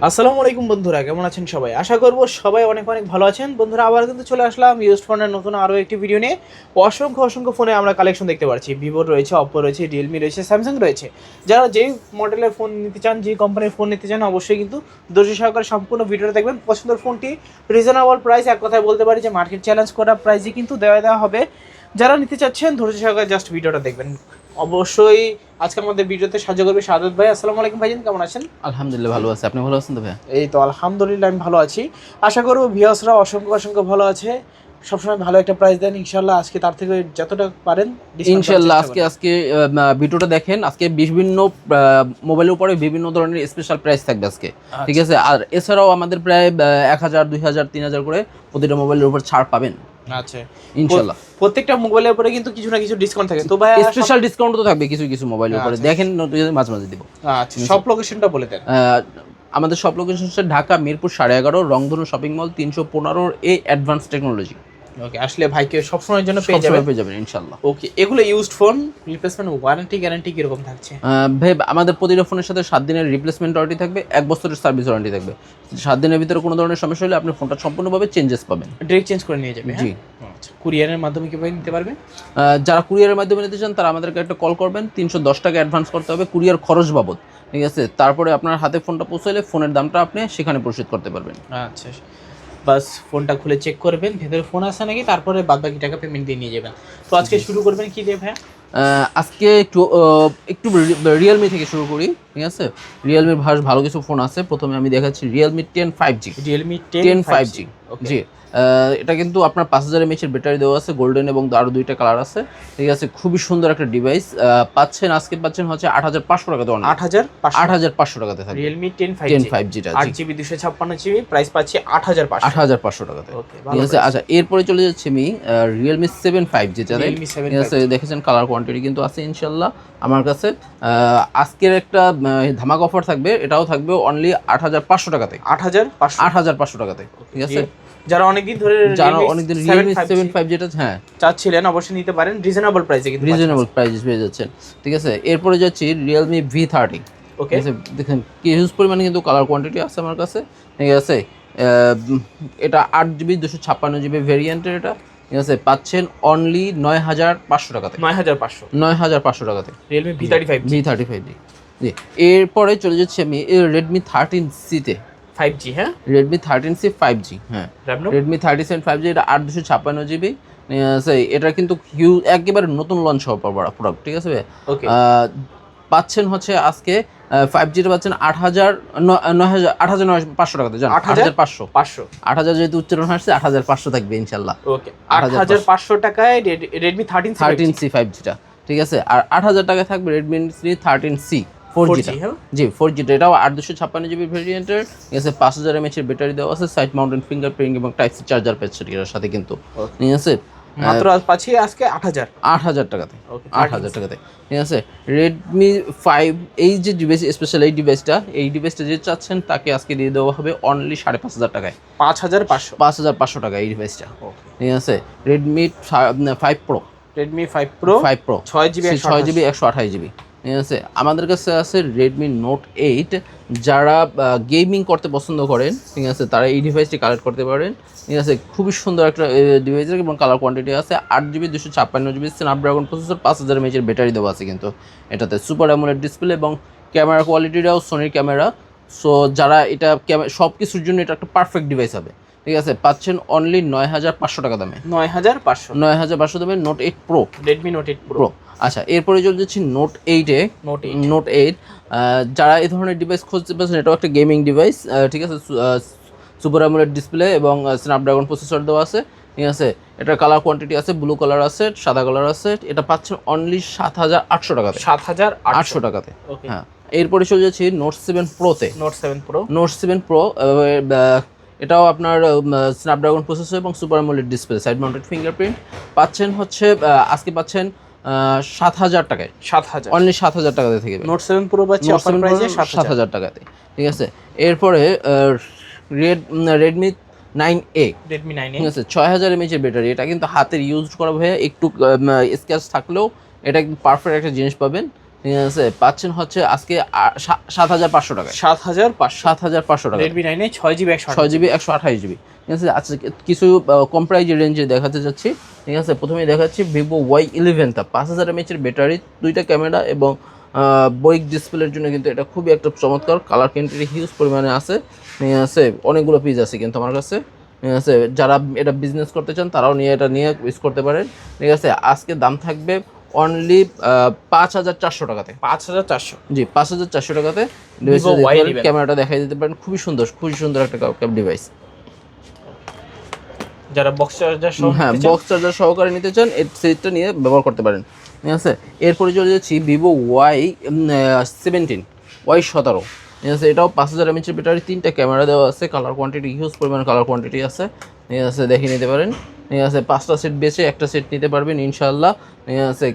আসসালামু আলাইকুম বন্ধুরা, কেমন আছেন সবাই? আশা করব সবাই অনেক অনেক ভালো আছেন। বন্ধুরা আবার কিন্তু চলে আসলাম ইউজড ফোনের নতুন আরও একটি ভিডিও নিয়ে। অসংখ্য ফোনে আমরা কালেকশন দেখতে পাচ্ছি। ভিভো রয়েছে, অপ্পো রয়েছে, রিয়েলমি রয়েছে, স্যামসাং রয়েছে। যারা যেই মডেলের ফোন নিতে চান, যেই কোম্পানির ফোন নিতে চান, অবশ্যই কিন্তু ধৈর্য সহকারে সম্পূর্ণ ভিডিওটা দেখবেন। পছন্দের ফোনটি রিজনেবল প্রাইস, এক কথায় বলতে পারি যে মার্কেট চ্যালেঞ্জ করা প্রাইসে কিন্তু দেওয়া হবে। যারা নিতে চাচ্ছেন ধৈর্য সহকারে জাস্ট ভিডিওটা দেখবেন। অবশ্যই আজকে আমাদের ভিডিওতে সাহায্য করবে সাদত ভাই। আসসালামু আলাইকুম ভাইজান, কেমন আছেন? আলহামদুলিল্লাহ ভালো আছে। আপনি ভালো আছেন তো ভাই? এই তো আলহামদুলিল্লাহ আমি ভালো আছি। আশা করবো ভিউয়ার্সরা অসংখ্য ভালো আছে। সবসময় ভালো একটা প্রাইস দেন ইনশাল্লাহ। আজকে তার থেকে যতটা পারেন ইনশাআল্লাহ আজকে ভিডিওটা দেখেন। আজকে বিভিন্ন মোবাইলের উপরে বিভিন্ন ধরনের স্পেশাল প্রাইস থাকবে আজকে, ঠিক আছে? আর এছাড়াও আমাদের প্রায় 1000, 2000, 3000 করে প্রতিটা মোবাইলের উপর ছাড় পাবেন। আচ্ছা, ইনশাআল্লাহ প্রত্যেকটা মোবাইলের উপরে কিন্তু কিছু না কিছু ডিসকাউন্ট থাকে। তো ভাই স্পেশাল ডিসকাউন্ট তো থাকবে কিছু কিছু মোবাইলের উপরে, দেখেন মাঝে মাঝে দিব। আচ্ছা, সব লোকেশনটা বলে দেন। আমাদের সব লোকেশন হচ্ছে ঢাকা মিরপুর 11.5, রংধনু শপিং মল 315 এ অ্যাডভান্স টেকনোলজি। ওকে, আসলে ভাইকে সবসময়ের জন্য পেয়ে যাবেন ইনশাআল্লাহ। ওকে, এগুলো used phone, replacement warranty guarantee কিরকম থাকছে? ভাই আমাদের প্রতিটা ফোনের সাথে 7 দিনের রিপ্লেসমেন্ট ওয়ারেন্টি থাকবে, 1 বছরের সার্ভিস ওয়ারেন্টি থাকবে। 7 দিনের ভিতরে কোনো ধরনের সমস্যা হলে আপনি ফোনটা সম্পূর্ণভাবে চেঞ্জেস পাবেন, ডিরেক্ট চেঞ্জ করে নিয়ে যাবে। জি। আচ্ছা, কুরিয়ারের মাধ্যমে কিভাবে নিতে পারবে? যারা কুরিয়ারের মাধ্যমে নিতে চান তারা আমাদেরকে একটা কল করবেন। 310 টাকা অ্যাডভান্স করতে হবে কুরিয়ার খরচ বাবদ, ঠিক আছে? তারপরে আপনার হাতে ফোনটা পৌঁছালে ফোনের দামটা আপনি সেখানে পরিশোধ করতে পারবেন। আচ্ছা, বাস ফোনটা খুলে চেক করবেন ভেতরে ফোন আছে নাকি, তারপরে বাদ বাকি টাকা পেমেন্ট দিয়ে নিয়ে যাবেন। তো আজকে শুরু করবেন কি দিয়ে ভাই? আজকে একটু রিয়েলমি থেকে শুরু করি, ঠিক আছে? রিয়েলমির ভালো কিছু ফোন আছে। প্রথমে আমি দেখাচ্ছি রিয়েলমি 10 5G। রিয়েলমি 10 5G, জি। এটা কিন্তু আপনার 5000 mAh ব্যাটারি দেওয়া আছে, গোল্ডেন এবং আরও 2টা কালার আছে, ঠিক আছে? খুবই সুন্দর একটা ডিভাইস। পাচ্ছেন হচ্ছে 8500 টাকাতে। 8500 টাকাতে থাকবে রিয়েলমি 10 5G টা, 8GB 256GB, প্রাইস পাচ্ছি 8500 টাকাতে, ওকে, ঠিক আছে? আচ্ছা, এরপরে চলে যাচ্ছি আমি রিয়েলমি 7 5G টাতে, ঠিক আছে? দেখেছেন কালার কোয়ান্টিটি কিন্তু আছে ইনশাল্লাহ আমার কাছে। আজকের একটা ধামাকা অফার থাকবে, এটাও থাকবে অনলি 8500 টাকাতে। 8500 টাকাতে, ঠিক আছে? যারা অনেকদিন রিয়েলমি 7 5G হ্যাঁ চাচ্ছিলেন অবশ্যই নিতে পারেন রিজনেবল প্রাইসে, কিন্তু রিজনেবল প্রাইসে পেয়ে যাচ্ছেন, ঠিক আছে? এরপরে যাচ্ছি রিয়েলমি V30। ওকে, দেখেন কি হিউজ পরিমাণে কিন্তু কালার কোয়ান্টিটি আছে আমার কাছে, ঠিক আছে? এটা 8GB 256GB ভেরিয়েন্টের, এটা, ঠিক আছে? পাচ্ছেন অনলি 9500 টাকাতে। 9500 টাকাতে রিয়েলমি V35 জি। এরপরে চলে যাচ্ছি আমি রেডমি 13C তে। 5G, হ্যাঁ, রেডমি 13C 5G, হ্যাঁ, রেডমি 13C 5G। এটা 856GB, এটা কিন্তু একেবারে নতুন লঞ্চ হওয়া প্রোডাক্ট, ঠিক আছে? পাচ্ছেন হচ্ছে আজকে 5G পাচ্ছেন 8500 টাকাতে। 8500 যেহেতু উচ্চারণ আসছে, 8500 থাকবে ইনশাল্লাহ। ওকে, 8500 টাকায় রেডমি 13C 5G টা, ঠিক আছে? আর 8000 টাকায় থাকবে রেডমি 13C 4G টা, জি 4G টা। এটাও 856GB ভেরিয়েন্টের, ঠিক আছে? 5000 mAh এর ব্যাটারি দেওয়া আছে, সাইড মাউন্টেড ফিঙ্গারপ্রিন্ট এবং টাইপ সি চার্জার পেয়েছে এর সাথে কিন্তু, ঠিক আছে? মাত্র পাচ্ছি আজকে 8000 টাকাতে, 8000 টাকাতে, ঠিক আছে? রেডমি 5 এই যে ডিভাইস, স্পেশাল এই ডিভাইসটা যে চাচ্ছেন তাকে আজকে দিয়ে দেওয়া হবে অনলি 5500 টাকায়। 5500 টাকা এই ডিভাইসটা, ঠিক আছে? রেডমি 5 প্রো 6GB 128GB, ঠিক আছে? আমাদের কাছে আছে রেডমি নোট 8। যারা গেমিং করতে পছন্দ করেন, ঠিক আছে, তারা এই ডিভাইসটি কালেক্ট করতে পারেন, ঠিক আছে? খুবই সুন্দর একটা ডিভাইস এবং কালার কোয়ান্টিটি আছে। 8GB 256GB Snapdragon processor, 5000 mAh এর ব্যাটারি দেওয়া আছে কিন্তু এটাতে। সুপার অ্যামোলেড ডিসপ্লে এবং ক্যামেরা কোয়ালিটিটাও সোনির ক্যামেরা। সো যারা এটা সব কিছুর জন্য এটা একটা পারফেক্ট ডিভাইস হবে, ঠিক আছে? পাচ্ছেন অনলি 9500 টাকা দামে। 9500 দামে note 8 pro, Redmi note 8 pro. আচ্ছা, এরপরে চলে যাচ্ছি নোট 8 যারা এই ধরনের ডিভাইস খুঁজতে পারছেন, এটাও একটা গেমিং ডিভাইস, ঠিক আছে? সুপার অ্যামোলেড ডিসপ্লে এবং স্ন্যাপড্রাগন প্রসেসর দেওয়া আছে, ঠিক আছে? এটার কালার কোয়ান্টিটি আছে, ব্লু কালার আছে, সাদা কালার আছে। এটা পাচ্ছেন অনলি 7800 টাকাতে। 7800 টাকাতে, হ্যাঁ। এরপরে চলে যাচ্ছি নোট 7 প্রোতে। নোট 7 প্রো এটাও আপনার স্ন্যাপড্রাগন প্রসেসর এবং super AMOLED display, side mounted fingerprint. পাচ্ছেন হচ্ছে আজকে পাচ্ছেন 7000 টাকায়। অনলি 7000 টাকাতে থেকে নোট 7 প্রো পাচ্ছি অফার প্রাইসে 7000 টাকাতে, ঠিক আছে? এরপরে রেডমি 9A, ঠিক আছে? 6000 mAh এর ব্যাটারি। এটা কিন্তু হাতের ইউজ করা ভাইয়া একটু স্ক্র্যাচ থাকলেও এটা পারফেক্ট একটা জিনিস পাবেন, ঠিক আছে, পাচ্ছেন হচ্ছে আজকে 7,500 টাকায়। 7,500 7,500 টাকা। Redmi 9 এ 6GB 6GB 128GB। ঠিক আছে, আজকে কিছু কম প্রাইস রেঞ্জে দেখাতে যাচ্ছি। ঠিক আছে, প্রথমেই দেখাচ্ছি ভিভো Y11 টা 5000 mAh ব্যাটারি, 2টা ক্যামেরা এবং বইক ডিসপ্লের জন্য কিন্তু এটা খুবই একটা চমৎকার। কালার কোয়ান্টিটি হিউজ পরিমাণে আছে। ঠিক আছে, অনেকগুলো পিস আছে কিন্তু আমার কাছে। ঠিক আছে, যারা এটা বিজনেস করতে চান তারাও এটা নিয়ে ইউজ করতে পারেন। ঠিক আছে, আজকে দাম থাকবে অনলি 5,400 টাকাতে। 5,400 জি, 5,400 টাকাতে Vivo Y11 ক্যামেরাটা দেখাই দিতে পারেন। খুবই সুন্দর একটা ডিভাইস। যারা বক্স চার্জার সহ হ্যাঁ, নিতে চান, বক্স চার্জার সহকারে নিতে চান এই সেটটা নিয়ে ব্যবহার করতে পারেন। ঠিক আছে, এরপরে চলে যাচ্ছি ভিভো Y17 Y17। ঠিক আছে, এটাও 5000 mAh ব্যাটারি, 3টা ক্যামেরা দেওয়া আছে, কালার কোয়ান্টিটি হিউজ পরিমাণ কালার কোয়ান্টিটি আছে। ঠিক আছে, দেখে নিতে পারেন। ঠিক আছে, 5টা সেট বেচে একটা সেট নিতে পারবেন ইনশাআল্লাহ। ঠিক আছে,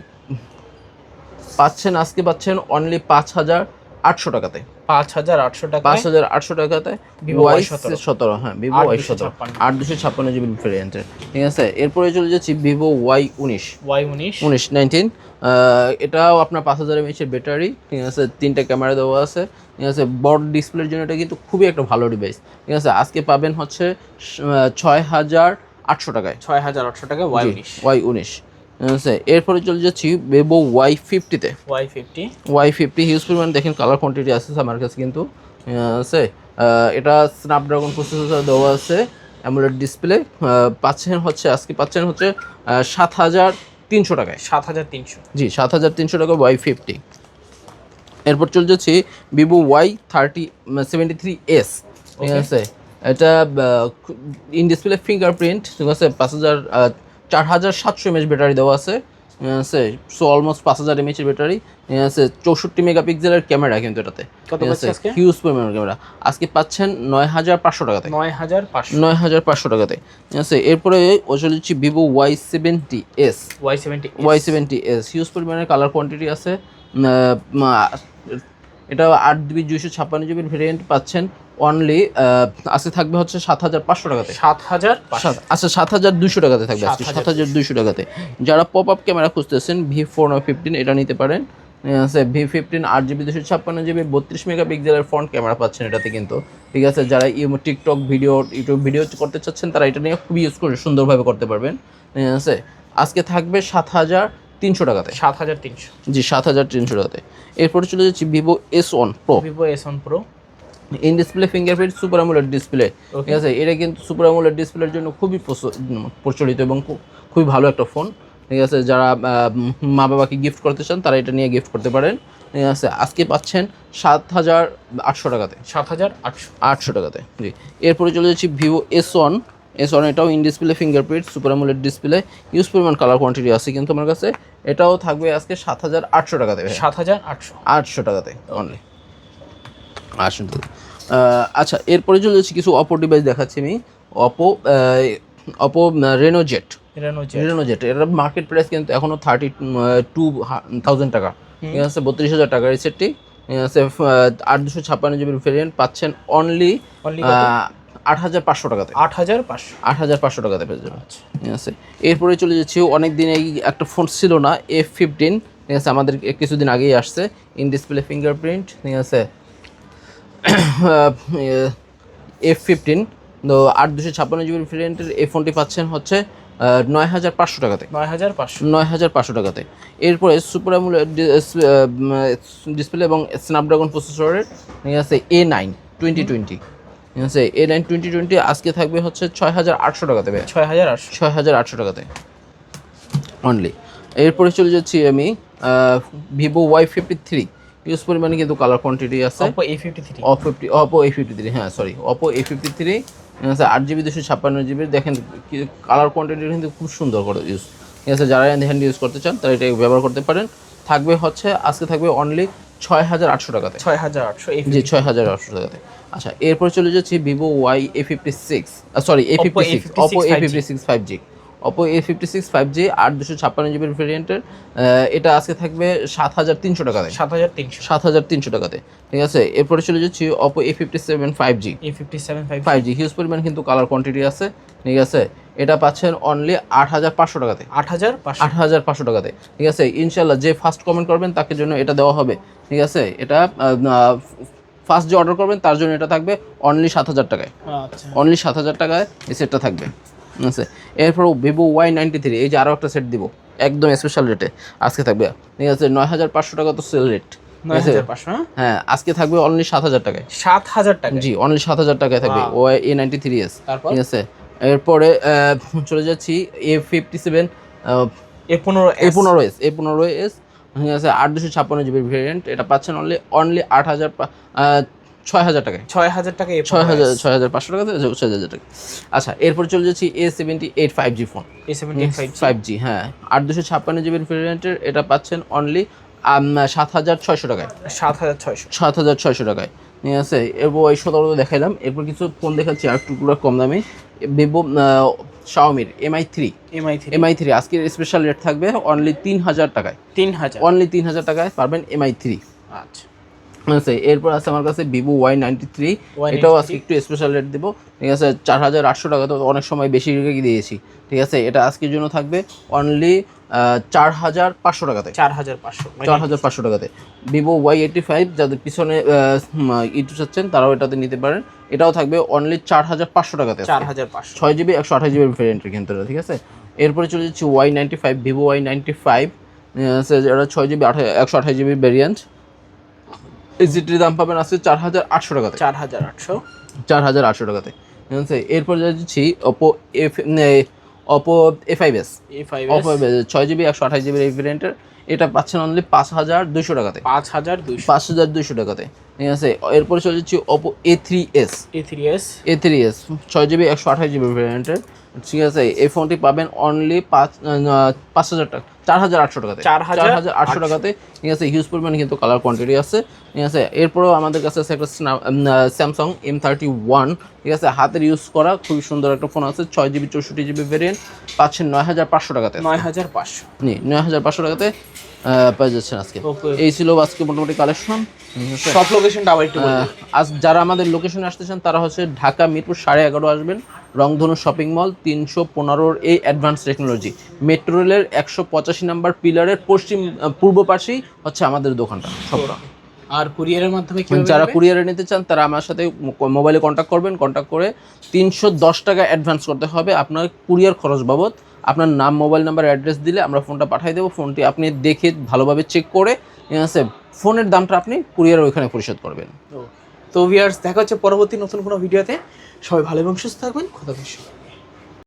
আজকে পাচ্ছেন অনলি 5,800 টাকাতে। 5,800 টাকা। 5,800 টাকাতে Vivo Y17। হ্যাঁ, ভিভো Y17 8,256GB ভেরিয়েন্টের। ঠিক আছে, এরপরে চলে যাচ্ছি ভিভো Y19। এটাও আপনার 5000 mAh ব্যাটারি। ঠিক আছে, 3টা ক্যামেরা দেওয়া আছে। ঠিক আছে, বড় ডিসপ্লের জন্য এটা কিন্তু খুবই একটা ভালো ডিভাইস। ঠিক আছে, আজকে পাবেন হচ্ছে 6,800 টাকায়। 6,800 টাকা Y19। ঠিক আছে, এরপরে চলে যাচ্ছি ভিভো Y50-তে। Y50 হিউজ পরিমাণ দেখেন কালার কোয়ান্টিটি আছে আমার কাছে কিন্তু। আছে এটা স্ন্যাপড্রাগন প্রসেসর দেওয়া আছে, অ্যামোলেড ডিসপ্লে। আজকে পাচ্ছেন হচ্ছে 7,300 টাকায়। 7,300 জি, 7,300 টাকা Y50। এরপর চলে যাচ্ছি ভিভো Y73s। ঠিক আছে, এটা ইন ডিসপ্লে ফিঙ্গারপ্রিন্ট। ঠিক আছে, 4,700 mAh ব্যাটারি দেওয়া আছে। ঠিক আছে, সো অলমোস্ট 5,000 mAh ব্যাটারি। ঠিক আছে, 64 মেগাপিক্সেলের ক্যামেরা কিন্তু এটাতে। কত পাচ্ছেন আজকে? হিউজ পরিমাণের ক্যামেরা আজকে পাচ্ছেন 9,500 টাকাতে। 9,500 টাকাতে। ঠিক আছে, এরপরে ও চলে যাচ্ছি ভিভো Y70s। হিউজ পরিমাণের কালার কোয়ান্টিটি আছে। এটা 8GB 256GB ভেরিয়েন্ট পাচ্ছেন অনলি আজকে থাকবে হচ্ছে 7,500 টাকাতে। 7,500 আচ্ছা, 7,200 টাকাতে থাকবে আজকে। 7,200 টাকাতে। যারা পপ আপ ক্যামেরা খুঁজতেছেন V4-15 এটা নিতে পারেন। আছে V15 8GB 256GB 32 মেগাপিক্সেলের ফ্রন্ট ক্যামেরা পাচ্ছেন এটাতে কিন্তু। ঠিক আছে, যারা টিকটক ইউটিউব ভিডিও করতে চাচ্ছেন তারা এটা নিয়ে খুবই ইউজ করে সুন্দরভাবে করতে পারবেন। ঠিক আছে, আজকে থাকবে 7,300 টাকাতে। 7,300 জি, 7,300 টাকাতে। এরপরে চলে যাচ্ছি Vivo S1 Pro। In display fingerprint super AMOLED display. ঠিক আছে, এটা কিন্তু সুপার অ্যামোলেড ডিসপ্লের জন্য খুবই প্রচলিত এবং খুবই ভালো একটা ফোন। ঠিক আছে, যারা মা বাবাকে গিফট করতে চান তারা এটা নিয়ে গিফট করতে পারেন। ঠিক আছে, আজকে পাচ্ছেন 7,800 টাকাতে। 7,800 টাকাতে। জি, এরপরে চলে যাচ্ছি ভিভো S1। এটাও in display fingerprint super AMOLED display, use পরিমাণ কালার কোয়ান্টিটি আছে কিন্তু আমার কাছে। এটাও থাকবে আজকে 7,800 টাকাতে। 7,800 টাকাতে অনলি। আসুন, আচ্ছা, এরপরে চলে যাচ্ছি কিছু অপো ডিভাইস দেখাচ্ছি আমি। Oppo Reno Z. এটার মার্কেট প্রাইস কিন্তু এখনো 32,000 টাকা। ঠিক আছে, 32,000 টাকার এই সেটটি। ঠিক আছে, 8,256GB ভেরিয়েন্ট পাচ্ছেন অনলি 8,500 টাকাতে। 8,500 টাকাতে পেয়ে যাবেন। ঠিক আছে, এরপরে চলে যাচ্ছি অনেক দিন এই একটা ফোন ছিল না, F15। ঠিক আছে, আমাদের কিছুদিন আগেই আসছে, ইন ডিসপ্লে ফিঙ্গারপ্রিন্ট। ঠিক আছে, F15 তো 8,256GB ভেরিয়েন্টের এই ফোনটি পাচ্ছেন হচ্ছে 9,500 টাকাতে। 9,500 টাকাতে। এরপরে সুপার অ্যামোলেড ডিসপ্লে এবং স্ন্যাপড্রাগন প্রসেসরের। ঠিক আছে, A9 2020। ঠিক আছে, A9 2020 আজকে থাকবে হচ্ছে 6,800 টাকাতে। 6,800 টাকাতে অনলি। এরপরে চলে যাচ্ছি আমি ভিভো Y53। ইউজ পরিমাণে কিন্তু কালার কোয়ান্টিটি আছে। Oppo A53 হ্যাঁ sorry Oppo A53। 8GB 256GB দেখেন কালার কোয়ান্টিটি কিন্তু খুব সুন্দর করে ইউজ। ঠিক আছে, যারা হ্যান্ড ইউজ করতে চান তারা এটা ব্যবহার করতে পারেন। থাকবে হচ্ছে আজকে থাকবে অনলি 6,800 টাকাতে। 6,800 জি, 6,800 টাকাতে। আচ্ছা, এরপরে চলে যাচ্ছি Vivo A56 Oppo A56 5G। Oppo A56 5G 8,256GB ভেরিয়েন্টের। এটা আজকে থাকবে 7,300 টাকাতে। 7,300 টাকাতে। ঠিক আছে, এরপরে চলে যাচ্ছি Oppo A57 5G। হিউজ পরিমাণ কিন্তু কালার কোয়ান্টিটি আছে। ঠিক আছে, এটা পাচ্ছেন অনলি 8,500 টাকাতে। 8,500 8,500 টাকাতে, ঠিক আছে। ইনশাল্লাহ যে ফার্স্ট কমেন্ট করবেন তাকে জন্য এটা দেওয়া হবে, ঠিক আছে। এটা ফার্স্ট যে অর্ডার করবেন তার জন্য এটা থাকবে অনলি 7,000 টাকায়। আচ্ছা, অনলি 7,000 টাকায় এই সেটটা থাকবে, ঠিক আছে। এরপর ভিভো Y93, এই যে আরও একটা সেট দিব একদম স্পেশাল রেটে আজকে থাকবে, ঠিক আছে। 9,500 টাকা তো সেল রেট, 9,500। হ্যাঁ আজকে থাকবে অনলি 7,000 টাকায়। 7,000 টাকা? জি, অনলি 7,000 টাকায় থাকবে A93s, তারপর ঠিক আছে। এরপরে চলে যাচ্ছি A57 A15s, ঠিক আছে। 8/256 জিবির ভেরিয়েন্ট, এটা পাচ্ছেন অনলি 6,000 টাকায়। 6,000 টাকা? 6,500 টাকাতে 6,000 টাকা। আচ্ছা, এরপর চলে যাচ্ছি A78 5G phone. A78 5G, হ্যাঁ 8/256 জিবির ভেরিয়েন্টের, এটা পাচ্ছেন অনলি 7,600 টাকায়। 7,600 টাকায়, ঠিক আছে। এরপর Y17 দেখাইলাম, এরপর কিছু ফোন দেখাচ্ছি আর একটু কম দামে। ভিভো শাওমির MI3 আজকের স্পেশাল রেট থাকবে অনলি 3,000 টাকায়। 3,000? অনলি 3,000 টাকায় পারবেন MI3। আচ্ছা, আছে। এরপর আছে আমার কাছে ভিভো Y93, এটাও আজকে একটু স্পেশাল রেট দেবো, ঠিক আছে। 4,800 টাকা, তো অনেক সময় বেশি রেখে দিয়েছি, ঠিক আছে। এটা আজকের জন্য থাকবে অনলি 4,500 টাকাতে। 4,500 টাকাতে ভিভো Y85, যাদের পিছনে ইটু চাচ্ছেন তারাও এটাতে নিতে পারেন। এটাও থাকবে অনলি 4,500 টাকাতে। 4,500? 6GB 128GB ভেরিয়েন্টের কিন্তু, ঠিক আছে। এরপরে চলে যাচ্ছি Y95, ভিভো Y95, এটা 6GB 128GB ভেরিয়েন্ট। এজিটির দাম পাবেন আছে 4,800 টাকাতে। 4,800 টাকাতে, ঠিক আছে। এরপর যাচ্ছি Oppo A5s, 6GB 128GB ভেরিয়েন্টের, এটা পাচ্ছেন অনলি 5,200 টাকাতে। 5,200 টাকাতে, ঠিক আছে। এরপরে চলে যাচ্ছি Oppo A3s, 6GB 128GB ভেরিয়েন্টের, ঠিক আছে। এই ফোনটি পাবেন অনলি 5,000 টাকা, 4,800 টাকাতে। 4,800 টাকাতে, ঠিক আছে। হিউজ পরিমাণে কিন্তু কালার কোয়ান্টিটি আছে, ঠিক আছে। এরপরেও আমাদের কাছে আছে একটা স্যামসাং M31, ঠিক আছে। হাতের ইউজ করা খুবই সুন্দর একটা ফোন আছে, 6GB 64GB ভেরিয়েন্ট, পাচ্ছেন 9,500 টাকাতে। 9,500 টাকাতে পেয়ে যাচ্ছেন আজকে। এই ছিল আজকে মোটামুটি কালেকশন। সব লোকেশনটা আবার একটু বলুন। আজ যারা আমাদের লোকেশনে আসতে চান তারা হচ্ছে ঢাকা মিরপুর 11:30 আসবেন, রংধনু শপিং মল 315 এই অ্যাডভান্স টেকনোলজি মেট্রো রেলের 185 নাম্বার পিলারের পূর্ব পাশেই হচ্ছে আমাদের দোকানটা সবটা। আর কুরিয়ারের মাধ্যমে যারা কুরিয়ারে নিতে চান তারা আমার সাথে মোবাইলে কন্ট্যাক্ট করবেন, কন্ট্যাক্ট করে 310 টাকা অ্যাডভান্স করতে হবে আপনার কুরিয়ার খরচ বাবদ। আপনার নাম, মোবাইল নাম্বার, অ্যাড্রেস দিলে আমরা ফোনটা পাঠিয়ে দেবো। ফোনটি আপনি দেখে ভালোভাবে চেক করে, ঠিক আছে, ফোনের দামটা আপনি কুরিয়ার ওইখানে পরিশোধ করবেন। তো ভিউয়ার্স, দেখা হচ্ছে পরবর্তী নতুন কোনো ভিডিওতে। সবাই ভালো এবং সুস্থ থাকবেন। খোদা হাফেজ।